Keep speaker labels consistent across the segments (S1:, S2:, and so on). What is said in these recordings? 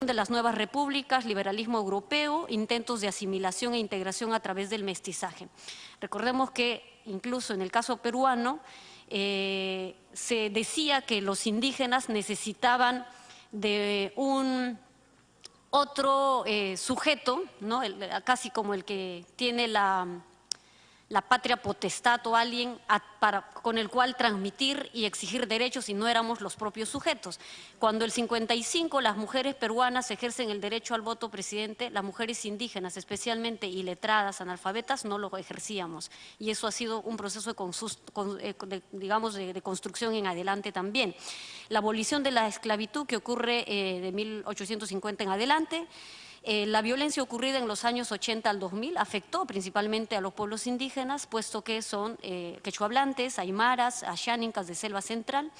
S1: de las nuevas repúblicas, liberalismo europeo, intentos de asimilación e integración a través del mestizaje. Recordemos que incluso en el caso peruano se decía que los indígenas necesitaban de un otro sujeto, ¿no? Casi como el que tiene la patria potestad o alguien con el cual transmitir y exigir derechos y no éramos los propios sujetos. Cuando el 55 las mujeres peruanas ejercen el derecho al voto presidente, las mujeres indígenas, especialmente iletradas, analfabetas, no lo ejercíamos. Y eso ha sido un proceso de construcción en adelante también. La abolición de la esclavitud que ocurre de 1850 en adelante. La violencia ocurrida en los años 80 al 2000 afectó principalmente a los pueblos indígenas, puesto que son quechuahablantes, aymaras, ayánicas de selva central.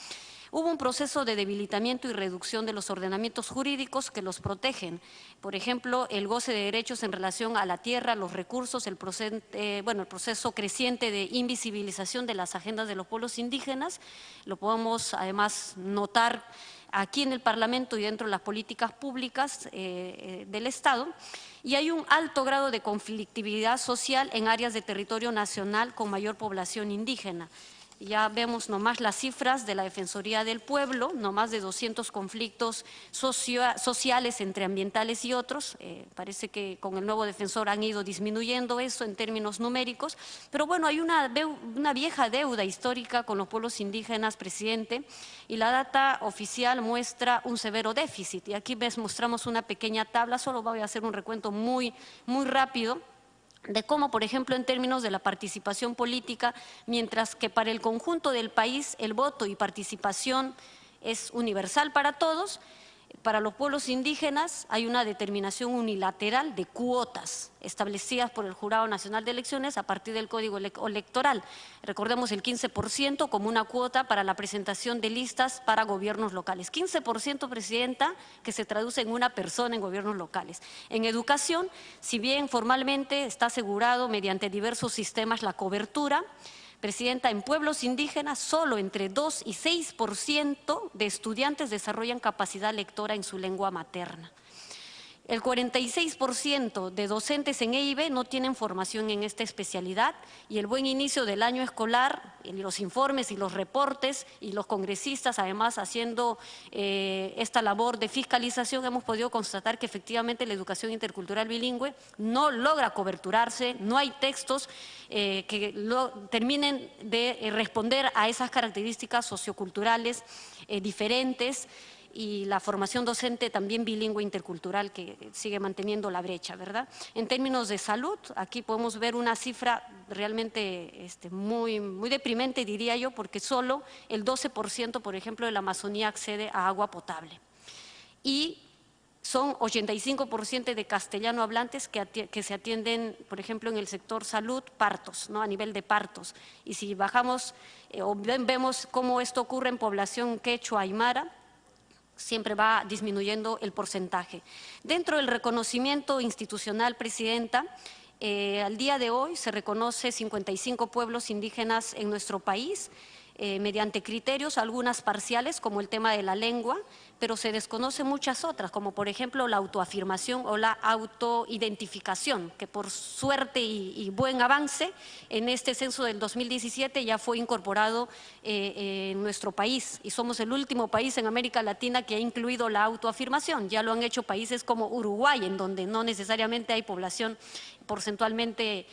S1: Hubo un proceso de debilitamiento y reducción de los ordenamientos jurídicos que los protegen. Por ejemplo, el goce de derechos en relación a la tierra, los recursos, el proceso creciente de invisibilización de las agendas de los pueblos indígenas. Lo podemos además notar aquí en el Parlamento y dentro de las políticas públicas del Estado, y hay un alto grado de conflictividad social en áreas de territorio nacional con mayor población indígena. Ya vemos nomás las cifras de la Defensoría del Pueblo, nomás de 200 conflictos sociales entre ambientales y otros. Parece que con el nuevo defensor han ido disminuyendo eso en términos numéricos, pero bueno, hay una vieja deuda histórica con los pueblos indígenas, presidente, y la data oficial muestra un severo déficit. Y aquí mostramos una pequeña tabla, solo voy a hacer un recuento muy rápido, de cómo, por ejemplo, en términos de la participación política, mientras que para el conjunto del país el voto y participación es universal para todos, para los pueblos indígenas hay una determinación unilateral de cuotas establecidas por el Jurado Nacional de Elecciones a partir del Código Electoral. Recordemos el 15% como una cuota para la presentación de listas para gobiernos locales. 15%, Presidenta, que se traduce en una persona en gobiernos locales. En educación, si bien formalmente está asegurado mediante diversos sistemas la cobertura, Presidenta, en pueblos indígenas solo entre 2 y 6% de estudiantes desarrollan capacidad lectora en su lengua materna. El 46% de docentes en EIB no tienen formación en esta especialidad y el buen inicio del año escolar, los informes y los reportes y los congresistas además haciendo esta labor de fiscalización, hemos podido constatar que efectivamente la educación intercultural bilingüe no logra coberturarse, no hay textos que terminen de responder a esas características socioculturales diferentes, y la formación docente también bilingüe intercultural que sigue manteniendo la brecha, ¿verdad? En términos de salud, aquí podemos ver una cifra realmente muy deprimente, diría yo, porque solo el 12%, por ejemplo, de la Amazonía accede a agua potable. Y son 85% de castellano hablantes que se atienden, por ejemplo, en el sector salud, partos, ¿no? A nivel de partos. Y si bajamos o vemos cómo esto ocurre en población quechua aymara, siempre va disminuyendo el porcentaje. Dentro del reconocimiento institucional, Presidenta, al día de hoy se reconoce 55 pueblos indígenas en nuestro país, mediante criterios, algunas parciales, como el tema de la lengua, pero se desconocen muchas otras, como por ejemplo la autoafirmación o la autoidentificación, que por suerte y buen avance, en este censo del 2017 ya fue incorporado en nuestro país, y somos el último país en América Latina que ha incluido la autoafirmación. Ya lo han hecho países como Uruguay, en donde no necesariamente hay población porcentualmente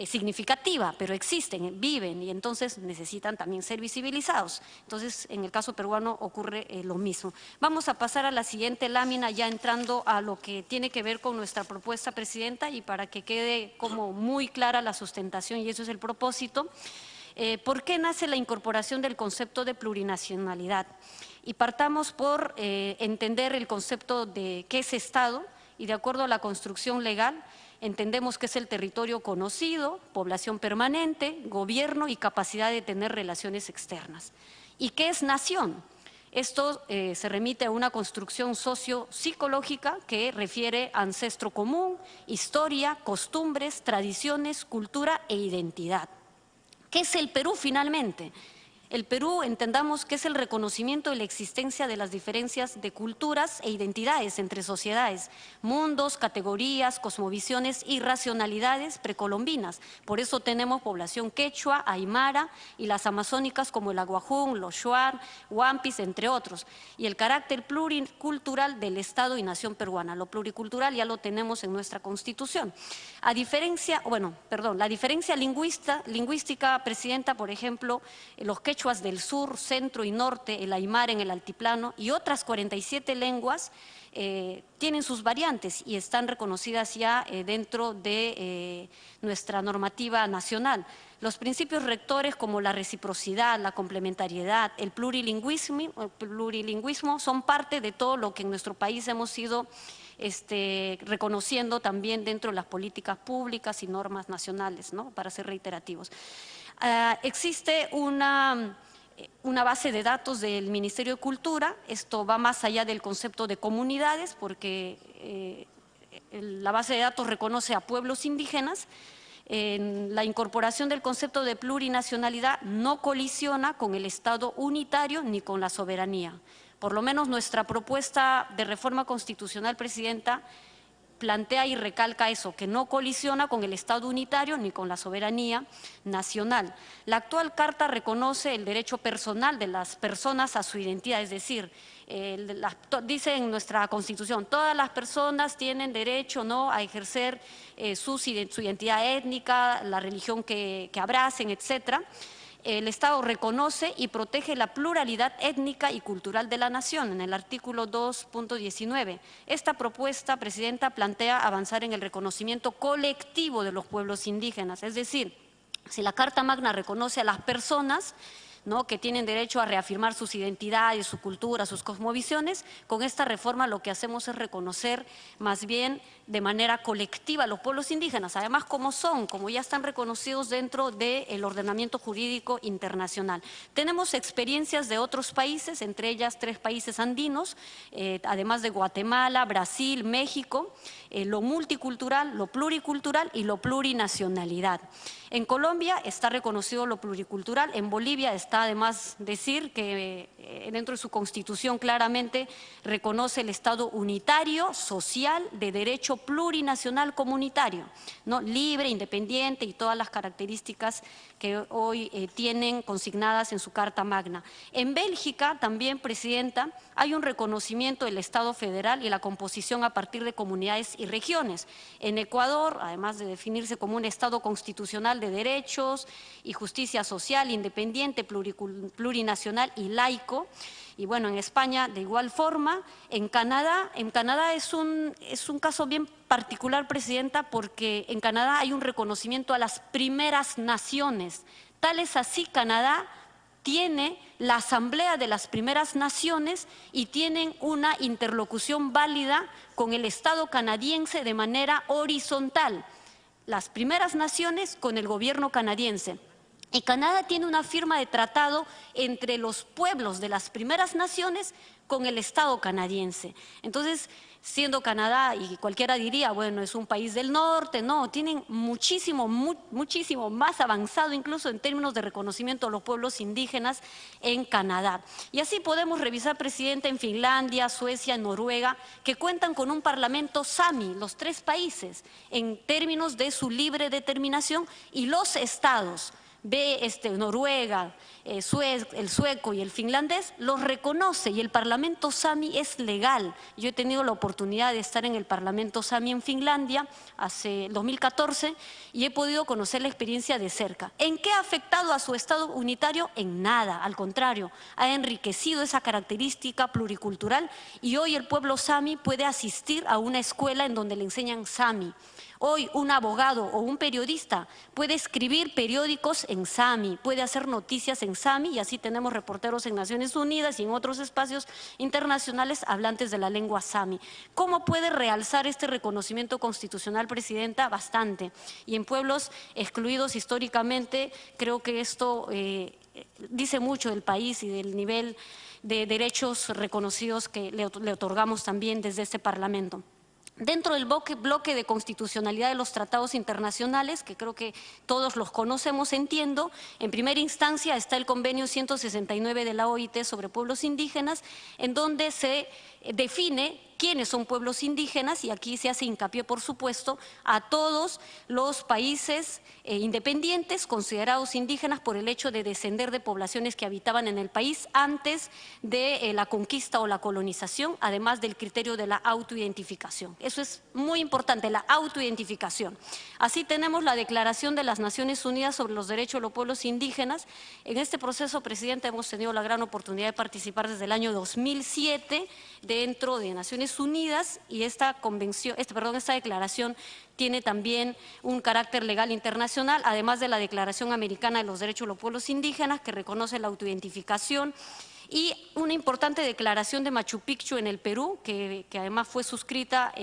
S1: significativa, pero existen, viven y entonces necesitan también ser visibilizados. Entonces, en el caso peruano ocurre lo mismo. Vamos a pasar a la siguiente lámina, ya entrando a lo que tiene que ver con nuestra propuesta, Presidenta, y para que quede como muy clara la sustentación, y eso es el propósito. ¿Por qué nace la incorporación del concepto de plurinacionalidad? Y partamos por entender el concepto de qué es Estado, y de acuerdo a la construcción legal, entendemos que es el territorio conocido, población permanente, gobierno y capacidad de tener relaciones externas. ¿Y qué es nación? Esto se remite a una construcción socio-psicológica que refiere a ancestro común, historia, costumbres, tradiciones, cultura e identidad. ¿Qué es el Perú finalmente? El Perú entendamos que es el reconocimiento de la existencia de las diferencias de culturas e identidades entre sociedades, mundos, categorías, cosmovisiones y racionalidades precolombinas. Por eso tenemos población quechua, aymara y las amazónicas como el aguajún, los shuar, huampis, entre otros. Y el carácter pluricultural del Estado y nación peruana. Lo pluricultural ya lo tenemos en nuestra Constitución. La diferencia lingüística, Presidenta, por ejemplo, los quechuas del sur, centro y norte, el aymara en el altiplano y otras 47 lenguas tienen sus variantes y están reconocidas ya dentro de nuestra normativa nacional. Los principios rectores como la reciprocidad, la complementariedad, el plurilingüismo son parte de todo lo que en nuestro país hemos ido reconociendo también dentro de las políticas públicas y normas nacionales, ¿no? Para ser reiterativos. Existe una base de datos del Ministerio de Cultura, esto va más allá del concepto de comunidades porque la base de datos reconoce a pueblos indígenas. La incorporación del concepto de plurinacionalidad no colisiona con el Estado unitario ni con la soberanía. Por lo menos nuestra propuesta de reforma constitucional, Presidenta, plantea y recalca eso, que no colisiona con el Estado unitario ni con la soberanía nacional. La actual Carta reconoce el derecho personal de las personas a su identidad, es decir, dice en nuestra Constitución, todas las personas tienen derecho, ¿no?, a ejercer su identidad étnica, la religión que abracen, etcétera. El Estado reconoce y protege la pluralidad étnica y cultural de la nación en el artículo 2.19. Esta propuesta, Presidenta, plantea avanzar en el reconocimiento colectivo de los pueblos indígenas, es decir, si la Carta Magna reconoce a las personas, ¿no?, que tienen derecho a reafirmar sus identidades, su cultura, sus cosmovisiones, con esta reforma lo que hacemos es reconocer más bien de manera colectiva a los pueblos indígenas, además como ya están reconocidos dentro del ordenamiento jurídico internacional. Tenemos experiencias de otros países, entre ellas 3 países andinos, además de Guatemala, Brasil, México, lo multicultural, lo pluricultural y lo plurinacionalidad. En Colombia está reconocido lo pluricultural, en Bolivia está además decir que dentro de su Constitución claramente reconoce el Estado unitario, social, de derecho plurinacional comunitario, ¿no?, libre, independiente y todas las características que hoy tienen consignadas en su Carta Magna. En Bélgica también, Presidenta, hay un reconocimiento del Estado federal y la composición a partir de comunidades y regiones. En Ecuador, además de definirse como un Estado constitucional de derechos y justicia social, independiente, plurinacional y laico. Y bueno, en España de igual forma. En Canadá es un caso bien particular, Presidenta, porque en Canadá hay un reconocimiento a las primeras naciones. Tal es así, Canadá tiene la Asamblea de las Primeras Naciones y tienen una interlocución válida con el Estado canadiense de manera horizontal. Las primeras naciones con el gobierno canadiense. Y Canadá tiene una firma de tratado entre los pueblos de las primeras naciones con el Estado canadiense. Entonces, siendo Canadá, y cualquiera diría, bueno, es un país del norte, no, tienen muchísimo más avanzado incluso en términos de reconocimiento a los pueblos indígenas en Canadá. Y así podemos revisar, Presidenta, en Finlandia, Suecia, Noruega, que cuentan con un parlamento sami, los 3 países, en términos de su libre determinación, y los estados Noruega, el sueco y el finlandés los reconoce y el Parlamento Sami es legal. Yo he tenido la oportunidad de estar en el Parlamento Sami en Finlandia hace 2014 y he podido conocer la experiencia de cerca. ¿En qué ha afectado a su Estado unitario? En nada, al contrario, ha enriquecido esa característica pluricultural y hoy el pueblo Sami puede asistir a una escuela en donde le enseñan Sami. Hoy un abogado o un periodista puede escribir periódicos en Sami, puede hacer noticias en Sami y así tenemos reporteros en Naciones Unidas y en otros espacios internacionales hablantes de la lengua Sami. ¿Cómo puede realzar este reconocimiento constitucional, Presidenta? Bastante. Y en pueblos excluidos históricamente creo que esto dice mucho del país y del nivel de derechos reconocidos que le otorgamos también desde este Parlamento. Dentro del bloque de constitucionalidad de los tratados internacionales, que creo que todos los conocemos, entiendo, en primera instancia está el convenio 169 de la OIT sobre pueblos indígenas, en donde se define quiénes son pueblos indígenas y aquí se hace hincapié, por supuesto, a todos los países independientes considerados indígenas por el hecho de descender de poblaciones que habitaban en el país antes de la conquista o la colonización, además del criterio de la autoidentificación. Eso es muy importante, la autoidentificación. Así tenemos la Declaración de las Naciones Unidas sobre los Derechos de los Pueblos Indígenas. En este proceso, presidente, hemos tenido la gran oportunidad de participar desde el año 2007 dentro de Naciones Unidas y esta declaración tiene también un carácter legal internacional, además de la Declaración Americana de los Derechos de los Pueblos Indígenas, que reconoce la autoidentificación, y una importante declaración de Machu Picchu en el Perú, que además fue suscrita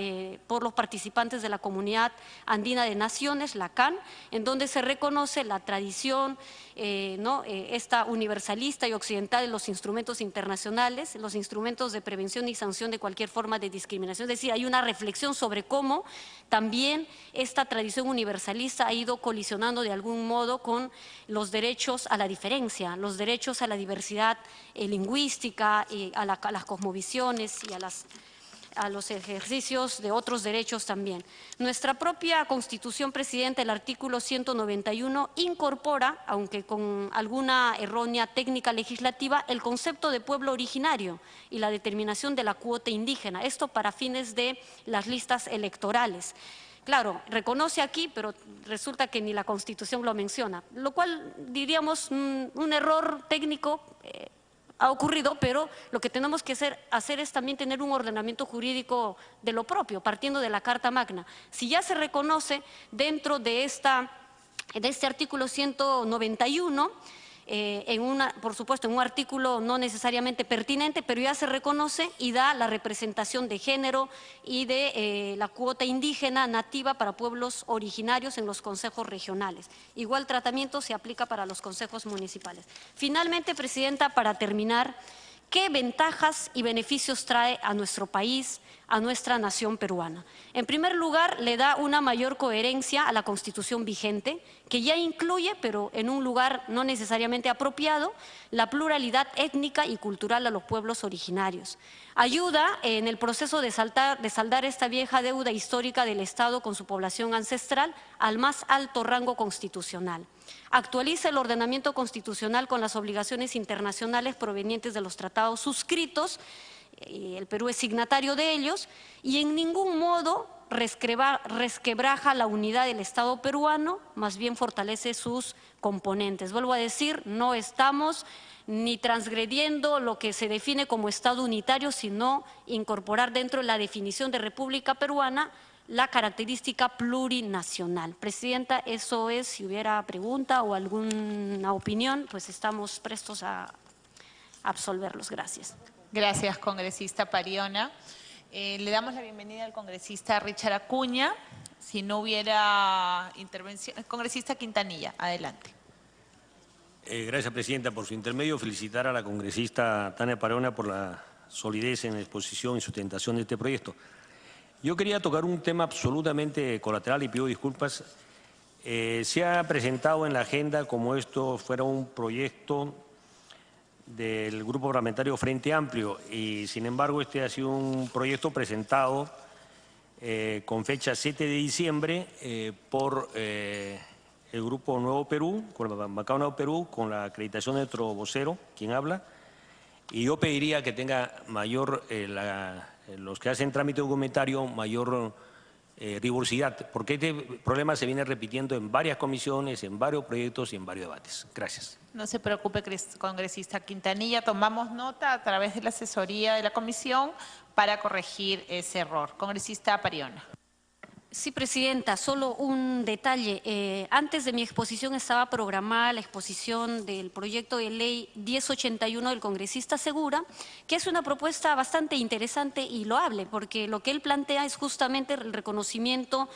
S1: por los participantes de la Comunidad Andina de Naciones, la CAN, en donde se reconoce la tradición esta universalista y occidental de los instrumentos internacionales, los instrumentos de prevención y sanción de cualquier forma de discriminación. Es decir, hay una reflexión sobre cómo también esta tradición universalista ha ido colisionando de algún modo con los derechos a la diferencia, los derechos a la diversidad lingüística, y a las cosmovisiones y a los ejercicios de otros derechos también. Nuestra propia Constitución, presidente, el artículo 191 incorpora, aunque con alguna errónea técnica legislativa, el concepto de pueblo originario y la determinación de la cuota indígena, esto para fines de las listas electorales. Claro, reconoce aquí, pero resulta que ni la Constitución lo menciona, lo cual diríamos un error técnico ha ocurrido, pero lo que tenemos que hacer es también tener un ordenamiento jurídico de lo propio, partiendo de la Carta Magna. Si ya se reconoce dentro de este artículo 191, por supuesto, en un artículo no necesariamente pertinente, pero ya se reconoce y da la representación de género y de la cuota indígena nativa para pueblos originarios en los consejos regionales. Igual tratamiento se aplica para los consejos municipales. Finalmente, presidenta, para terminar, ¿qué ventajas y beneficios trae a nuestro país, a nuestra nación peruana? En primer lugar, le da una mayor coherencia a la Constitución vigente, que ya incluye, pero en un lugar no necesariamente apropiado, la pluralidad étnica y cultural a los pueblos originarios. Ayuda en el proceso de saldar esta vieja deuda histórica del Estado con su población ancestral al más alto rango constitucional. Actualiza el ordenamiento constitucional con las obligaciones internacionales provenientes de los tratados suscritos, y el Perú es signatario de ellos, y en ningún modo resquebraja la unidad del Estado peruano, más bien fortalece sus componentes. Vuelvo a decir, no estamos ni transgrediendo lo que se define como Estado unitario, sino incorporar dentro de la definición de República Peruana la característica plurinacional. Presidenta, eso es, si hubiera pregunta o alguna opinión, pues estamos prestos a absolverlos. Gracias.
S2: Gracias, congresista Pariona. Le damos la bienvenida al congresista Richard Acuña. Si no hubiera intervención, congresista Quintanilla, adelante.
S3: Gracias, presidenta. Por su intermedio, felicitar a la congresista Tania Pariona por la solidez en la exposición y sustentación de este proyecto. Yo quería tocar un tema absolutamente colateral y pido disculpas. Se ha presentado en la agenda como esto fuera un proyecto del Grupo Parlamentario Frente Amplio y sin embargo este ha sido un proyecto presentado con fecha 7 de diciembre por el Grupo Nuevo Perú, con la bancada Nuevo Perú, con la acreditación de nuestro vocero, quien habla, y yo pediría que tenga mayor, los que hacen trámite documentario, mayor rigurosidad, porque este problema se viene repitiendo en varias comisiones, en varios proyectos y en varios debates. Gracias.
S2: No se preocupe, congresista Quintanilla, tomamos nota a través de la asesoría de la comisión para corregir ese error. Congresista Pariona.
S1: Sí, presidenta, solo un detalle. Antes de mi exposición estaba programada la exposición del proyecto de ley 1081 del congresista Segura, que es una propuesta bastante interesante y loable, porque lo que él plantea es justamente el reconocimiento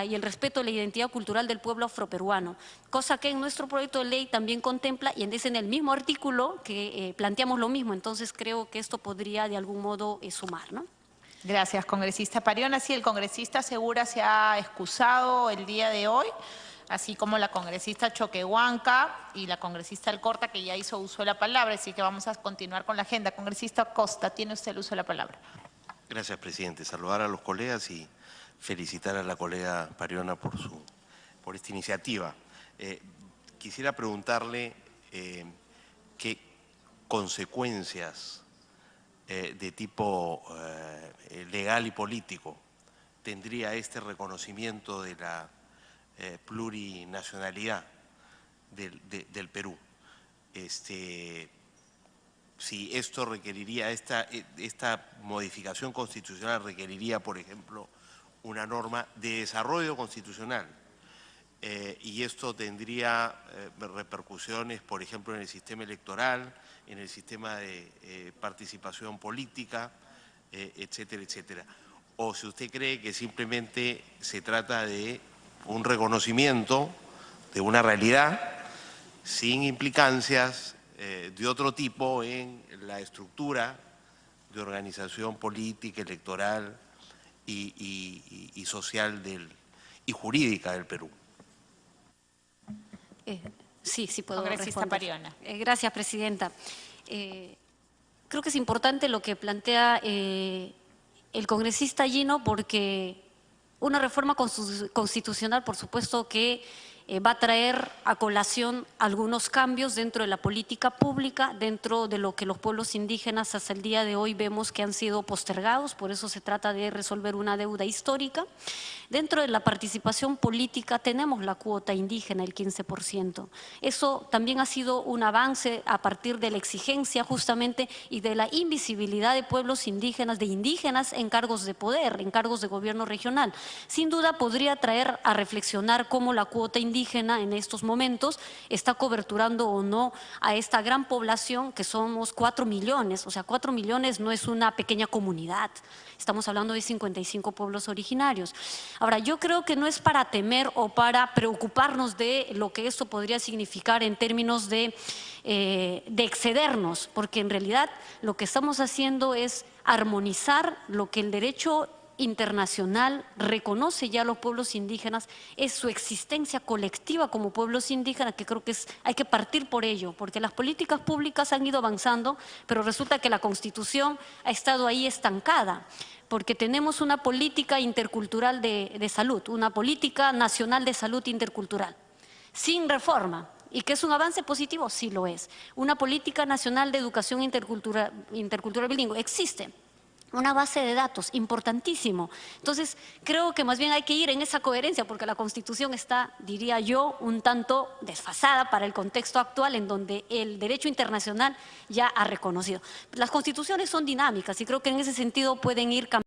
S1: y el respeto a la identidad cultural del pueblo afroperuano, cosa que en nuestro proyecto de ley también contempla y es en el mismo artículo que planteamos lo mismo. Entonces creo que esto podría de algún modo sumar, ¿no?
S2: Gracias, congresista Pariona. Sí, el congresista Segura se ha excusado el día de hoy, así como la congresista Choquehuanca y la congresista Alcorta, que ya hizo uso de la palabra, así que vamos a continuar con la agenda. Congresista Costa, tiene usted el uso de la palabra.
S4: Gracias, presidente. Saludar a los colegas y felicitar a la colega Pariona por esta iniciativa. Quisiera preguntarle qué consecuencias de tipo legal y político tendría este reconocimiento de la plurinacionalidad del Perú. Si esto requeriría, esta modificación constitucional requeriría, por ejemplo, una norma de desarrollo constitucional, y esto tendría repercusiones, por ejemplo, en el sistema electoral, en el sistema de participación política, etcétera, etcétera. O si usted cree que simplemente se trata de un reconocimiento de una realidad sin implicancias de otro tipo en la estructura de organización política, electoral y social y jurídica del Perú.
S1: Sí, puedo
S2: Congresista
S1: responder.
S2: Pariona.
S1: Gracias, presidenta. Creo que es importante lo que plantea el congresista Gino, porque una reforma constitucional, por supuesto que va a traer a colación algunos cambios dentro de la política pública, dentro de lo que los pueblos indígenas hasta el día de hoy vemos que han sido postergados, por eso se trata de resolver una deuda histórica. Dentro de la participación política tenemos la cuota indígena, el 15%. Eso también ha sido un avance a partir de la exigencia justamente y de la invisibilidad de pueblos indígenas, de indígenas en cargos de poder, en cargos de gobierno regional. Sin duda podría traer a reflexionar cómo la cuota indígena en estos momentos está coberturando o no a esta gran población que somos 4 millones. O sea, 4 millones no es una pequeña comunidad. Estamos hablando de 55 pueblos originarios. Ahora, yo creo que no es para temer o para preocuparnos de lo que esto podría significar en términos de excedernos, porque en realidad lo que estamos haciendo es armonizar lo que el derecho internacional reconoce ya a los pueblos indígenas, es su existencia colectiva como pueblos indígenas, que creo que hay que partir por ello, porque las políticas públicas han ido avanzando, pero resulta que la Constitución ha estado ahí estancada, porque tenemos una política intercultural de salud, una política nacional de salud intercultural, sin reforma. ¿Y que es un avance positivo? Sí lo es. Una política nacional de educación intercultural bilingüe existe. Una base de datos importantísimo. Entonces, creo que más bien hay que ir en esa coherencia porque la Constitución está, diría yo, un tanto desfasada para el contexto actual en donde el derecho internacional ya ha reconocido. Las constituciones son dinámicas y creo que en ese sentido pueden ir cambiando.